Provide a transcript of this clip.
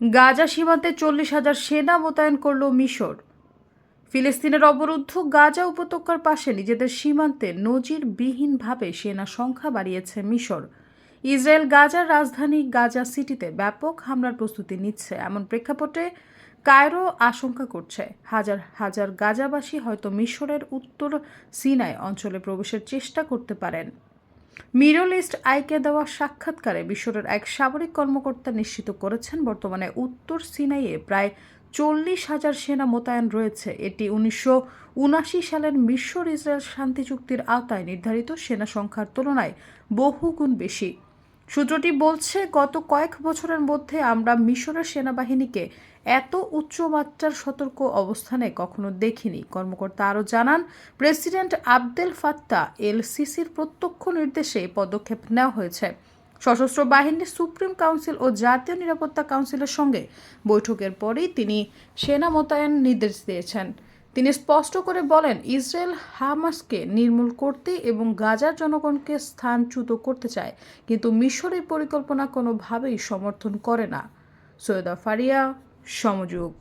গাজা সীমান্তে 40,000 সেনা মোতায়েন করল মিশর। ফিলিস্তিনের অবরুদ্ধ গাজা উপত্যকার পাশে নিজেদের সীমান্তে নজিরবিহীনভাবে সেনা সংখ্যা বাড়িয়েছে মিশর। ইসরায়েল গাজার রাজধানী গাজা সিটিতে ব্যাপক হামলার প্রস্তুতি নিচ্ছে, এমন প্রেক্ষাপটে কায়রো আশঙ্কা করছে হাজার হাজার গাজাবাসী হয়তো মিশরের উত্তর সিনাই অঞ্চলে প্রবেশের চেষ্টা করতে পারেন। মিডল ইস্ট আইকে দেওয়া সাক্ষাৎকারে মিশরের এক সামরিক কর্মকর্তা নিশ্চিত করেছেন বর্তমানে উত্তর সিনাইয়ে প্রায় 40,000 সেনা মোতায়েন রয়েছে। এটি 1979 সালের মিশর ইসরায়েল শান্তি চুক্তির আওতায় নির্ধারিত সেনা সংখ্যার তুলনায় বহুগুণ বেশি। সূত্রটি বলছে, গত কয়েক বছরের মধ্যে আমরা মিশরের সেনাবাহিনীকে এত উচ্চমাত্রার সতর্ক অবস্থানে কখনো দেখিনি। কর্মকর্তা আরও জানান, প্রেসিডেন্ট আবদেল ফাত্তা এল সিসির প্রত্যক্ষ নির্দেশে এই পদক্ষেপ নেওয়া হয়েছে। সশস্ত্র বাহিনীর সুপ্রিম কাউন্সিল ও জাতীয় নিরাপত্তা কাউন্সিলের সঙ্গে বৈঠকের পরেই তিনি সেনা মোতায়েন নির্দেশ দিয়েছেন। তিনি স্পষ্ট করে বলেন, ইসরায়েল হামাসকে নির্মূল করতে এবং গাজার জনগণকে স্থানচ্যুত করতে চায়, কিন্তু মিশর এই পরিকল্পনা কোনোভাবেই সমর্থন করে না। সৈয়দা ফারিয়া, সমযোগ।